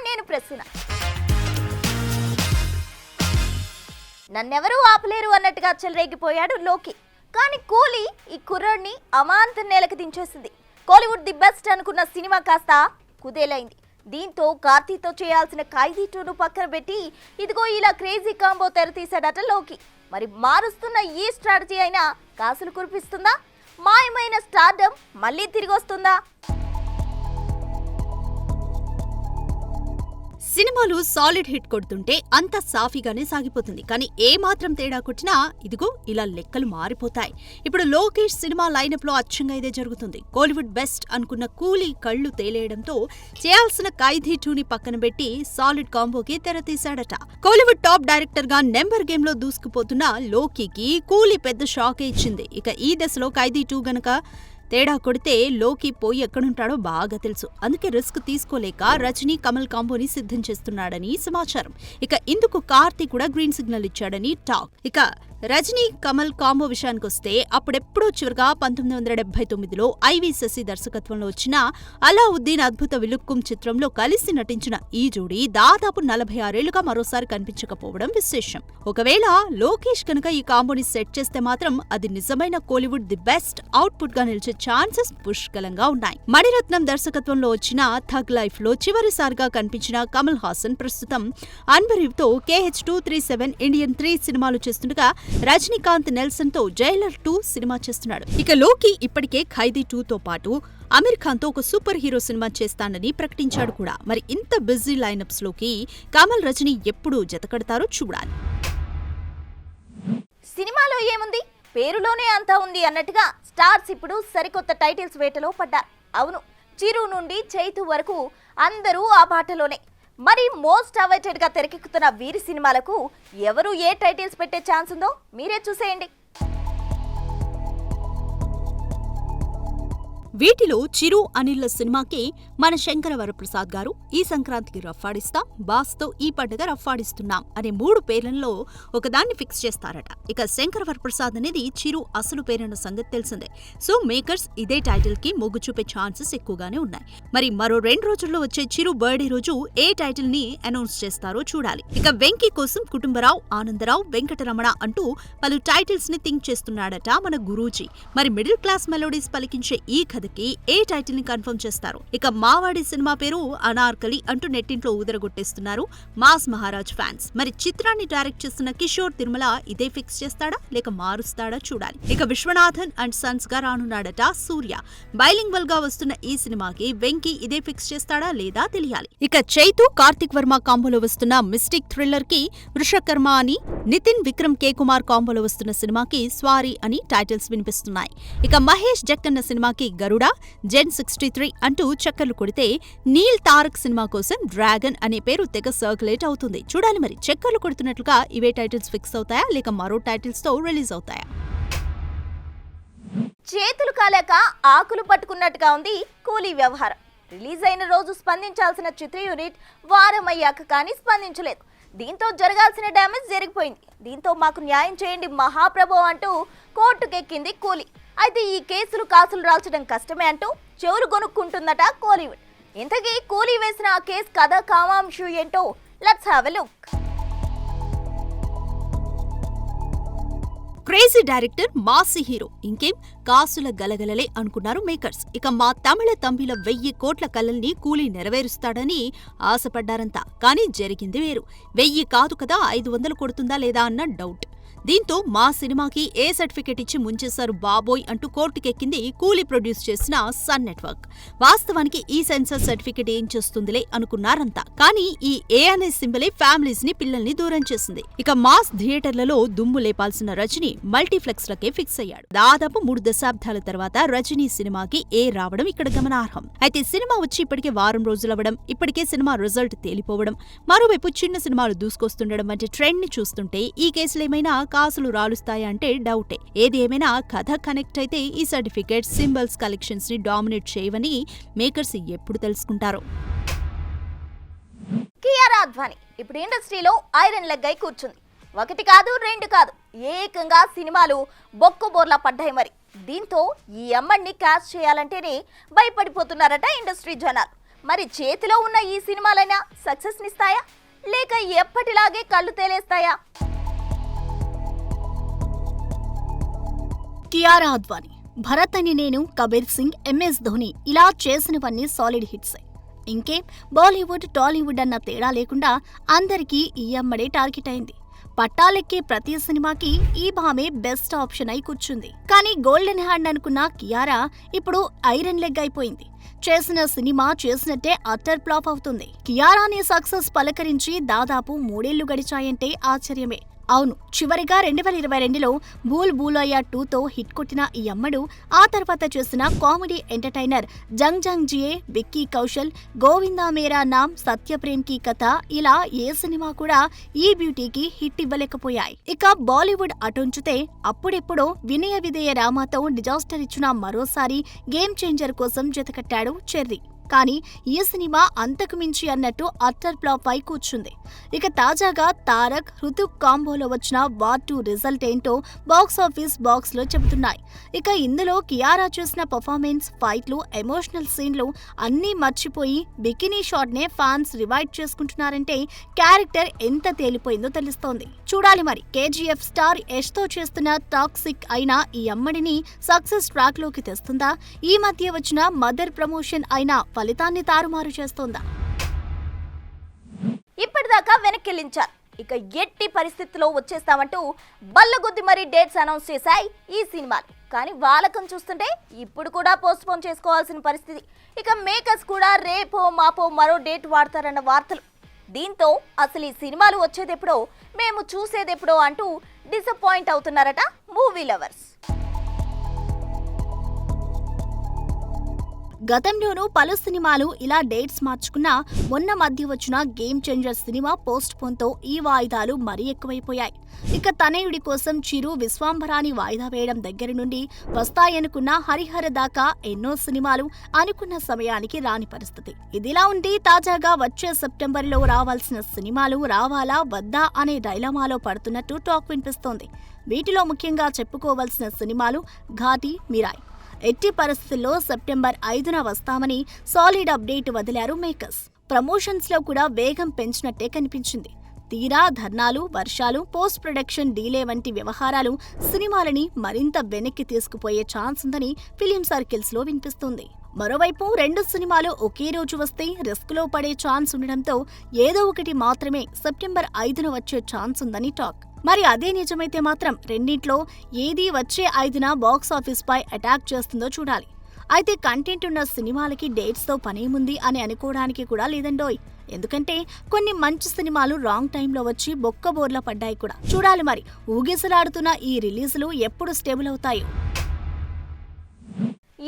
నేను ప్రశ్న. నన్నెవరూ ఆపలేరు అన్నట్టుగా చెలరేగిపోయాడు లోకి. కానీ కూలీ ఈ కుర్రాడిని అమాంతం నేలకు దించేసింది. కోలీవుడ్ ది బెస్ట్ అనుకున్న సినిమా కాస్త కుదేలైంది. దీంతో కార్తీతో చేయాల్సిన ఖైదీ 2ను పక్కన పెట్టి ఇదిగో ఇలా క్రేజీ కాంబో తెరతీశాడట లోకి. మరి మారుస్తున్న ఈ స్ట్రాటజీ అయినా కాసులు కురిపిస్తుందా? మాయమైన స్టార్డమ్ మళ్ళీ తిరిగి వస్తుందా? సినిమాలు సాలిడ్ హిట్ కొడుతుంటే అంత సాఫీగానే సాగిపోతుంది. కానీ ఏ మాత్రం తేడా కొట్టినా ఇదిగో ఇలా లెక్కలు మారిపోతాయి. ఇప్పుడు లోకేష్ సినిమా లైనప్ లో అచ్చంగా ఇదే జరుగుతుంది. కోలీవుడ్ బెస్ట్ అనుకున్న కూలీ కళ్లు తేలేయడంతో చేయాల్సిన ఖైదీ 2ని పక్కన పెట్టి సాలిడ్ కాంబోకి తెరతీశాడట. కోలీవుడ్ టాప్ డైరెక్టర్ గా నెంబర్ గేమ్ లో దూసుకుపోతున్న లోకీకి కూలీ పెద్ద షాకే ఇచ్చింది. ఇక ఈ దశలో ఖైదీ 2 గనక తేడా కొడితే లోకి పోయి ఎక్కడుంటాడో బాగా తెలుసు. అందుకే రిస్క్ తీసుకోలేక రజనీ కమల్ కాంబోని సిద్ధం చేస్తున్నాడని సమాచారం. ఇక ఇందుకు కార్తీ కూడా గ్రీన్ సిగ్నల్ ఇచ్చాడని టాక్. ఇక రజనీ కమల్ కాంబో విషయానికొస్తే అప్పుడెప్పుడో చివరిగా 1979లో ఐవి శశి దర్శకత్వంలో వచ్చిన అలావుద్దీన్ అద్భుత విలుక్కుం చిత్రంలో కలిసి నటించిన ఈ జోడీ దాదాపు 46 ఏళ్లుగా మరోసారి కనిపించకపోవడం విశేషం. ఒకవేళ లోకేష్ కనుక ఈ కాంబోని సెట్ చేస్తే మాత్రం అది నిజమైన కోలీవుడ్ ది బెస్ట్ అవుట్పుట్ గా నిలిచే ఛాన్సెస్ పుష్కలంగా ఉన్నాయి. మణిరత్నం దర్శకత్వంలో వచ్చిన థగ్ లైఫ్ లో చివరిసారిగా కనిపించిన కమల్ హాసన్ ప్రస్తుతం అన్బరీవ్ తో KH237 ఇండియన్ 3 సినిమాలు చేస్తుండగా రజనీకాంత్ నెల్సన్ తో జైలర్ 2 సినిమా చేస్తున్నాడు. ఇక లోకి ఇప్పటికే ఖైదీ 2తో పాటు అమీర్ ఖాన్ తో ఒక సూపర్ హీరో సినిమా చేస్తానని ప్రకటించాడు కూడా. మరి ఇంత బిజీ లైనప్స్ లోకి కమల్ రజనీ ఎప్పుడు జతకడతారో చూడాలి. సినిమాలో ఏముంది, పేరులోనే అంతా ఉంది అన్నట్టుగా స్టార్స్ ఇప్పుడు సరికొత్త టైటిల్స్ వేటలో పడ్డారు. అవును, చిరు నుండి చైతు వరకు అందరూ ఆ బాటలోనే. మరి మోస్ట్ అవైటెడ్ గా తెరకెక్కుతున్న వీరి సినిమాలకు ఎవరు ఏ టైటిల్స్ పెట్టే ఛాన్స్ ఉందో మీరే చూసేయండి. వీటిలో చిరు అనిళ్ల సినిమాకి మన శంకర వరప్రసాద్ గారు ఈ సంక్రాంతికి రఫ్ఫాడిస్తాం, బాస్తో ఈ పండుగ రఫ్ఫాడిస్తున్నాం అనే 3 పేర్లలో ఒకదాన్ని ఫిక్స్ చేస్తారట. ఇక శంకర వరప్రసాద్ అనేది చిరు అసలు పేరన్న సంగతి తెలిసిందే. సో మేకర్స్ ఇదే టైటిల్ కి మొగ్గు చూపే ఛాన్సెస్ ఎక్కువగానే ఉన్నాయి. మరి మరో 2 రోజుల్లో వచ్చే చిరు బర్త్డే రోజు ఏ టైటిల్ ని అనౌన్స్ చేస్తారో చూడాలి. ఇక వెంకీ కోసం కుటుంబరావు, ఆనందరావు, వెంకటరమణ అంటూ పలు టైటిల్స్ ని థింక్ చేస్తున్నాడట మన గురూజీ. మరి మిడిల్ క్లాస్ మెలోడీస్ పలికించే ఈ కథకి ఏ టైటిల్ ని కన్ఫర్మ్ చేస్తారు? ఇక మావాడి సినిమా పేరు అనార్కలి అంటూ నెట్టింట్లో ఊదరగొట్టేస్తున్నారు మాస్ మహారాజ్ ఫ్యాన్స్. మరి చిత్రాన్ని డైరెక్ట్ చేస్తున్న కిషోర్ తిరుమల ఇదే ఫిక్స్ చేస్తాడా లేక మారుస్తాడా చూడాలి. ఇక విశ్వనాథన్ అండ్ సన్స్ గా రానున్నాడట సూర్య. బైలింగ్వల్ గా వస్తున్న ఈ సినిమాకి వెంకీ ఇదే ఫిక్స్ చేస్తాడా లేదా తెలియాలి. ఇక చైతు కార్తిక్ వర్మ కాంబోలో వస్తున్న మిస్టిక్ థ్రిల్లర్ కి వృషకర్మ అని, నితిన్ విక్రమ్ కే కుమార్ కాంబోలో వస్తున్న సినిమాకి స్వారీ అని టైటిల్స్ వినిపిస్తున్నాయి. ఇక మహేష్ జక్కన్న సినిమాకి గరుడ, జెన్ 63 అంటూ చక్కర్లు కొడితే నీల్ తారక్ సినిమా కోసం డ్రాగన్ అనే పేరు తెగ సర్క్యులేట్ అవుతుంది. చూడాలి మరి చక్కర్లు కొడుతున్నట్లుగా ఇవే టైటిల్స్ ఫిక్స్ అవుతాయా లేక మరో టైటిల్స్ తో రిలీజ్ అవుతాయా? చేతులు కాలేక ఆకులు పట్టుకున్నట్టుగా ఉంది కూలీ వ్యవహారం. రిలీజ్ అయిన రోజు స్పందించాల్సిన చిత్ర యూనిట్ వారం అయ్యాక కానీ స్పందించలేదు. దీంతో జరగాల్సిన డ్యామేజ్ జరిగిపోయింది. దీంతో మాకు న్యాయం చేయండి మహాప్రభు అంటూ కోర్టుకెక్కింది కూలీ. అయితే ఈ కేసులు కాసులు రాల్చడం కష్టమే అంటూ చెవులు కొనుక్కుంటుందట కోలీవుడ్. ఇంతకీ కూలీ వేసిన ఆ కేసు కథ కామాంశు ఏంటో let's have a look. Crazy director, Masih hero, ఇంకేం కాసుల గలగలలే అనుకున్నారు మేకర్స్. ఇక మా తమిళ తంబిల 1000 కోట్ల కలల్ని కూలీ నెరవేరుస్తాడని ఆశపడ్డారంతా. కానీ జరిగింది వేరు. 1000 కాదు కదా 500 కొడుతుందా లేదా అన్న డౌట్. దీంతో మా సినిమాకి ఏ సర్టిఫికెట్ ఇచ్చి ముంచేశారు బాబోయ్ అంటూ కోర్టుకెక్కింది కూలీ ప్రొడ్యూస్ చేసిన సన్ నెట్వర్క్. వాస్తవానికి ఈ సెన్సార్ సర్టిఫికెట్ ఏం చేస్తుందిలే అనుకున్నారంతా. కానీ ఈ ఏ అనే సింబలే ఫ్యామిలీస్ ని, పిల్లల్ని దూరం చేసింది. ఇక మాస్ థియేటర్లలో దుమ్ము లేపాల్సిన రజనీ మల్టీప్లెక్స్ లకే ఫిక్స్ అయ్యాడు. దాదాపు 3 దశాబ్దాల తర్వాత రజనీ సినిమాకి ఏ రావడం ఇక్కడ గమనార్హం. అయితే సినిమా వచ్చి ఇప్పటికే వారం రోజులవ్వడం, ఇప్పటికే సినిమా రిజల్ట్ తేలిపోవడం, మరోవైపు చిన్న సినిమాలు దూసుకొస్తుండడం వంటి ట్రెండ్ ని చూస్తుంటే ఈ కేసులేమైనా కాసులు రాలుస్తాయా అంటే డౌటే. ఏది ఏమైనా కథ కనెక్ట్ అయితే ఈ సర్టిఫికేట్, సింబల్స్ కలెక్షన్స్ ని డామినేట్ చేయవని మేకర్స్ ఎప్పుడు తెలుసుకుంటారో. కియారా అద్వానీ ఇప్పుడు ఇండస్ట్రీలో ఐరన్ లెగ్ అయి కూర్చుంది. 1 కాదు 2 కాదు, ఏకంగా సినిమాలు బొక్కబోర్లా పడ్డాయి. మరి దీంతో ఈ అమ్మడిని క్యాస్ట్ చేయాలంటేనే భయపడిపోతున్నారట ఇండస్ట్రీ జనాలు. మరి చేతిలో ఉన్న ఈ సినిమాలైనా సక్సెస్ నిస్తాయా లేక ఎప్పటిలాగే కళ్ళు తేలేస్తాయా? కియారా అద్వానీ, భరత్ అని నేను, కబీర్ సింగ్, ఎంఎస్ ధోని ఇలా చేసినవన్నీ సాలిడ్ హిట్సే. ఇంకేం బాలీవుడ్ టాలీవుడ్ అన్న తేడా లేకుండా అందరికీ ఈ అమ్మడే టార్గెట్ అయింది. పట్టాలెక్కే ప్రతి సినిమాకి ఈ భామే బెస్ట్ ఆప్షన్ అయి కూర్చుంది. కానీ గోల్డెన్ హ్యాండ్ అనుకున్న కియారా ఇప్పుడు ఐరన్ లెగ్ అయిపోయింది. చేసిన సినిమా చేసినట్టే అట్టర్ ఫ్లాప్ అవుతుంది. కియారాని సక్సెస్ పలకరించి దాదాపు 3 ఏళ్లు గడిచాయంటే ఆశ్చర్యమే. అవును, చివరిగా 2022లో భూల్ భూలయ్యా 2తో హిట్ కొట్టిన ఈ అమ్మడు ఆ తర్వాత చేసిన కామెడీ ఎంటర్టైనర్ జంగ్ జంగ్ జియే, విక్కీ కౌశల్, గోవిందా మేరా నామ్, సత్యప్రేమ్ కి కథ ఇలా ఏ సినిమా కూడా ఈ బ్యూటీకి హిట్ ఇవ్వలేకపోయాయి. ఇక బాలీవుడ్ అటుంచితే అప్పుడెప్పుడో వినయ విధేయ రామాతో డిజాస్టర్ ఇచ్చిన మరోసారి గేమ్ చేంజర్ కోసం జతకట్టాడు చెర్రీ. కానీ ఈ సినిమా అంతకు మించి అన్నట్టు అట్టర్ ఫ్లాప్ అయి కూర్చుంది. ఇక తాజాగా తారక్, హృతిక్ కాంబోలో వచ్చిన వార్ 2 రిజల్ట్ ఏంటో బాక్సాఫీస్ బాక్స్లో చెబుతున్నాయి. ఇక ఇందులో కియారా చేసిన పర్ఫార్మెన్స్, ఫైట్లు, ఎమోషనల్ సీన్లు అన్నీ మర్చిపోయి బికినీ షాట్నే ఫ్యాన్స్ రివైడ్ చేసుకుంటున్నారంటే క్యారెక్టర్ ఎంత తేలిపోయిందో తెలుస్తోంది. చూడాలి మరి కేజీఎఫ్ స్టార్ యష్తో చేస్తున్న టాక్సిక్ అయిన ఈ అమ్మడిని సక్సెస్ ట్రాక్ లోకి తెస్తుందా? ఈ మధ్య వచ్చిన మదర్ ప్రమోషన్ అయినా ఫలితాన్ని తారుమారు చేస్తోందా? ఇప్పటిదాకా వెనక్కిలించారు. ఇక ఎట్టి పరిస్థితుల్లో వచ్చేస్తామంటూ బల్లగుద్ది మరీ డేట్స్ అనౌన్స్ చేశాయి ఈ సినిమాలు. కానీ వాలకం చూస్తుంటే ఇప్పుడు కూడా పోస్ట్ పోన్ చేసుకోవాల్సిన పరిస్థితి. ఇక మేకర్స్ కూడా రేపో మాపో మరో డేట్ వాడతారన్న వార్తలు. దీంతో అసలు ఈ సినిమాలు వచ్చేదెప్పుడో, మేము చూసేదెప్పుడో అంటూ డిసప్పాయింట్ అవుతున్నారట మూవీ లవర్స్. గతంలోనూ పలు సినిమాలు ఇలా డేట్స్ మార్చుకున్నా మొన్న మధ్య వచ్చిన గేమ్ చేంజర్ సినిమా పోస్ట్ పోన్తో ఈ వాయిదాలు మరీ ఎక్కువైపోయాయి. ఇక తనయుడి కోసం చిరు, విశ్వాంబరాని వాయిదా వేయడం దగ్గర నుండి వస్తాయనుకున్న హరిహర దాకా ఎన్నో సినిమాలు అనుకున్న సమయానికి రాని పరిస్థితి. ఇదిలా ఉండి తాజాగా వచ్చే సెప్టెంబర్లో రావాల్సిన సినిమాలు రావాలా వద్దా అనే డైలమాలో పడుతున్నట్టు టాక్ వినిపిస్తోంది. వీటిలో ముఖ్యంగా చెప్పుకోవాల్సిన సినిమాలు ఘాటి, మిరాయ్. ఎట్టి పరిస్థితుల్లో సెప్టెంబర్ 5న వస్తామని సాలిడ్ అప్డేట్ వదిలారు మేకర్స్. ప్రమోషన్స్ లో కూడా వేగం పెంచినట్టే కనిపించింది. తీరా ధర్నాలు, వర్షాలు, పోస్ట్ ప్రొడక్షన్ డీలే వంటి వ్యవహారాలు సినిమాలని మరింత వెనక్కి తీసుకుపోయే ఛాన్స్ ఉందని ఫిలిం సర్కిల్స్ లో వినిపిస్తుంది. మరోవైపు 2 సినిమాలు ఒకే రోజు వస్తే రిస్క్ లో పడే ఛాన్స్ ఉండడంతో ఏదో ఒకటి మాత్రమే సెప్టెంబర్ 5న వచ్చే ఛాన్స్ ఉందని టాక్. మరి అదే నిజమైతే మాత్రం రెండింట్లో ఏది వచ్చే 5న బాక్సాఫీస్ పై అటాక్ చేస్తుందో చూడాలి. అయితే కంటెంట్ ఉన్న సినిమాలకి డేట్స్తో పనేముంది అని అనుకోవడానికి కూడా లేదండోయ్. ఎందుకంటే కొన్ని మంచి సినిమాలు రాంగ్ టైంలో వచ్చి బొక్కబోర్ల పడ్డాయి కూడా. చూడాలి మరి ఊగిసలాడుతున్న ఈ రిలీజులు ఎప్పుడు స్టేబుల్ అవుతాయో.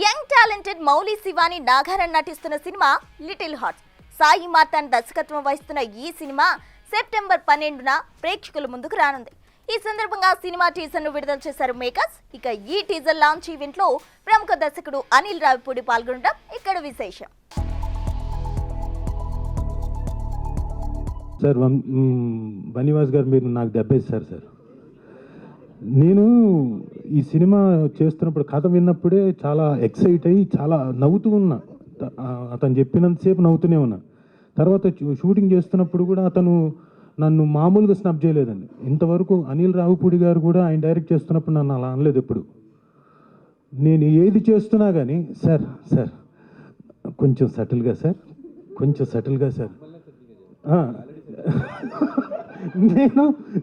యంగ్ టాలెంటెడ్ మౌలి శివాని నాగారన్ నటిస్తున్న సినిమా లిటిల్ హార్ట్స్. సాయి మార్తాండ్ దర్శకత్వం వహిస్తున్న ఈ సినిమా సెప్టెంబర్ 12న ప్రేక్షకుల ముందుకు రానుంది. ఈ సందర్భంగా సినిమా టీజర్ ను విడుదల చేశారు మేకర్స్. ఇక ఈ టీజర్ లాంచ్ ఈవెంట్ లో ప్రముఖ దర్శకుడు అనిల్ రావిపూడి పాల్గొనడం ఇక్కడ విశేషం. సార్ బనివాస్ గారు, మీరు నాకు దెబ్బేశారు సార్. నేను ఈ సినిమా చేస్తున్నప్పుడు కథ విన్నప్పుడే చాలా ఎక్సైట్ అయ్యి చాలా నవ్వుతూ ఉన్నా. అతను చెప్పినంతసేపు నవ్వుతూనే ఉన్నా. తర్వాత షూటింగ్ చేస్తున్నప్పుడు కూడా అతను నన్ను మామూలుగా స్నబ్ చేయలేదండి. ఇంతవరకు అనిల్ రావిపూడి గారు కూడా ఆయన డైరెక్ట్ చేస్తున్నప్పుడు నన్ను అలా అనలేదు ఎప్పుడు. నేను ఏది చేస్తున్నా కానీ సార్ కొంచెం సటిల్గా సార్, కొంచెం సటిల్గా సార్,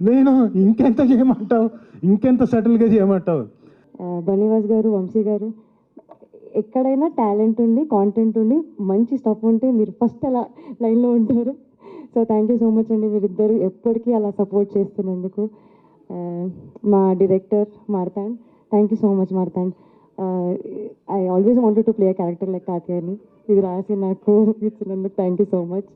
నేను ఇంకెంత చేయమంటావు, ఇంకెంత సటిల్గా చేయమంటావు. బనివాస్ గారు, వంశీ గారు, ఎక్కడైనా టాలెంట్ ఉండి, కాంటెంట్ ఉండి, మంచి స్టఫ్ ఉంటే మీరు ఫస్ట్ అలా లైన్లో ఉంటారు. So thank you so much అండి, మీరిద్దరు ఎప్పటికీ అలా సపోర్ట్ చేస్తున్నందుకు. మా director Martand, thank you so much Martand. I always wanted to play a character like తాత్యాని. ఇది రాసి నాకు ఇచ్చినందుకు థ్యాంక్ యూ సో మచ్.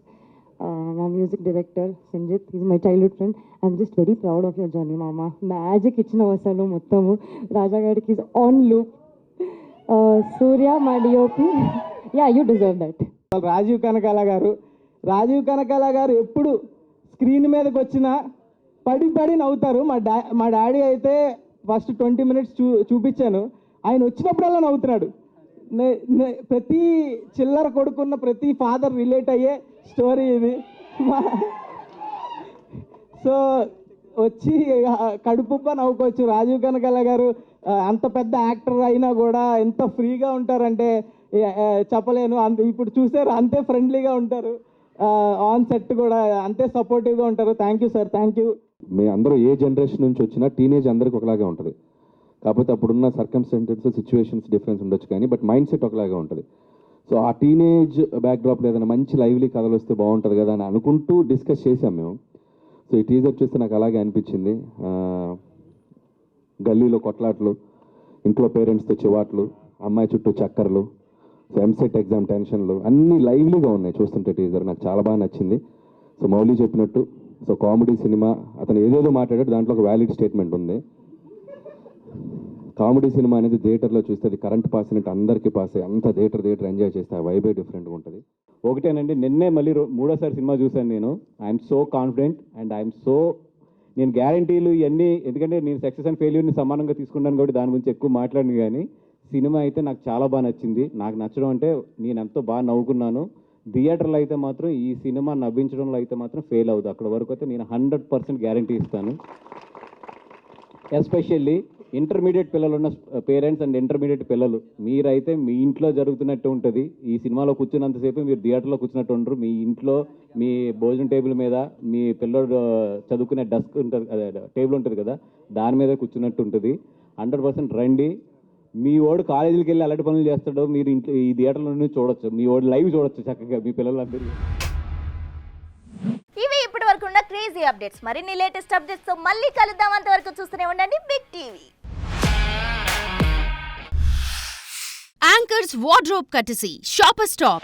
మా music director Sanjith, is my childhood friend. I'm just very proud of your journey మామ. Magic ఇచ్చిన అసలు మొత్తము. రాజాగాడికి ఈజ్ ఆన్ లూప్. సూర్య మా DOP, yeah you deserve that. Rajiv Kanakala గారు ఎప్పుడు స్క్రీన్ మీదకి వచ్చినా పడి నవ్వుతారు. మా డాడీ అయితే ఫస్ట్ 20 minutes చూపించాను, ఆయన వచ్చినప్పుడల్లా నవ్వుతున్నాడు. ప్రతి చిల్లర కొడుకున్న ప్రతి ఫాదర్ రిలేట్ అయ్యే స్టోరీ ఇది. సో వచ్చి కడుపుబ్బ నవ్వుకోవచ్చు. రాజీవ్ కనకాల గారు అంత పెద్ద యాక్టర్ అయినా కూడా ఎంత ఫ్రీగా ఉంటారంటే చెప్పలేను. ఇప్పుడు చూసారు అంతే ఫ్రెండ్లీగా ఉంటారు. ఆన్ సెట్ కూడా అంతే సపోర్టివ్గా ఉంటారు. Thank you sir, thank you. మీ అందరూ ఏ జనరేషన్ నుంచి వచ్చినా టీనేజ్ అందరికి ఒకలాగే ఉంటుంది. కాకపోతే అప్పుడున్న సర్కమ్స్టెన్సెస్, సిచ్యువేషన్స్ డిఫరెన్స్ ఉండొచ్చు కానీ బట్ మైండ్ సెట్ ఒకలాగే ఉంటుంది. సో ఆ టీనేజ్ బ్యాక్డ్రాప్లో ఏదైనా మంచి లైవ్లీ కథలు వస్తే బాగుంటుంది కదా అని అనుకుంటూ డిస్కస్ చేసాం మేము. సో ఈ టీజర్ చూస్తే నాకు అలాగే అనిపించింది. గల్లీలో కొట్లాట్లు, ఇంట్లో పేరెంట్స్తో చివాట్లు, అమ్మాయి చుట్టూ చక్కర్లు, సో ఎంసెట్ ఎగ్జామ్ టెన్షన్లు అన్నీ లైవ్లీగా ఉన్నాయి చూస్తుంటే టీజర్. నాకు చాలా బాగా నచ్చింది. సో మౌలి చెప్పినట్టు సో కామెడీ సినిమా, అతను ఏదేదో మాట్లాడాడు దాంట్లో ఒక వ్యాలిడ్ స్టేట్మెంట్ ఉంది. కామెడీ సినిమా అనేది థియేటర్లో చూస్తే అది కరెంట్ పాస్ అయినట్టు అందరికీ పాస్ అయ్యి అంత థియేటర్ ఎంజాయ్ చేస్తే ఆ వైబే డిఫరెంట్గా ఉంటుంది. ఒకటేనండి, నిన్నే మళ్ళీ మూడోసారి సినిమా చూశాను నేను. ఐఎమ్ సో కాన్ఫిడెంట్ అండ్ నేను గ్యారంటీలు ఇవన్నీ, ఎందుకంటే నేను సక్సెస్ అండ్ ఫెయిల్యూర్ని సమానంగా తీసుకున్నాను కాబట్టి దాని గురించి ఎక్కువ మాట్లాడిన, కానీ సినిమా అయితే నాకు చాలా బాగా నచ్చింది. నాకు నచ్చడం అంటే నేను ఎంతో బాగా నవ్వుకున్నాను. థియేటర్లో అయితే మాత్రం ఈ సినిమా నవ్వించడంలో అయితే మాత్రం ఫెయిల్ అవుతుంది. అక్కడ వరకు అయితే నేను 100% గ్యారంటీ ఇస్తాను. ఎస్పెషల్లీ ఇంటర్మీడియట్ పిల్లలు ఉన్న పేరెంట్స్ అండ్ ఇంటర్మీడియట్ పిల్లలు, మీరైతే మీ ఇంట్లో జరుగుతున్నట్టు ఉంటుంది. ఈ సినిమాలో కూర్చున్నంతసేపు మీరు థియేటర్లో కూర్చున్నట్టు ఉండరు. మీ ఇంట్లో మీ భోజనం టేబుల్ మీద మీ పిల్లడు చదువుకునే డెస్క్ ఉంటుంది, టేబుల్ ఉంటుంది కదా, దాని మీద కూర్చున్నట్టు ఉంటుంది. 100% రండి. మీ వాడు కాలేజీకి వెళ్ళి అలాంటి పనులు చేస్తాడో మీరు ఇంట్లో ఈ థియేటర్లో నుండి చూడొచ్చు. మీ వాడు లైవ్ చూడొచ్చు చక్కగా మీ పిల్లలందరూ. ఇవి ఇప్పటి వరకు ఉన్న క్రేజీ అప్డేట్స్. మరిన్ని లేటెస్ట్ అప్డేట్స్ తో మళ్ళీ కలుద్దాం. అంతవరకు చూస్తూనే ఉండండి Big TV. Anchors wardrobe courtesy Shopper stop.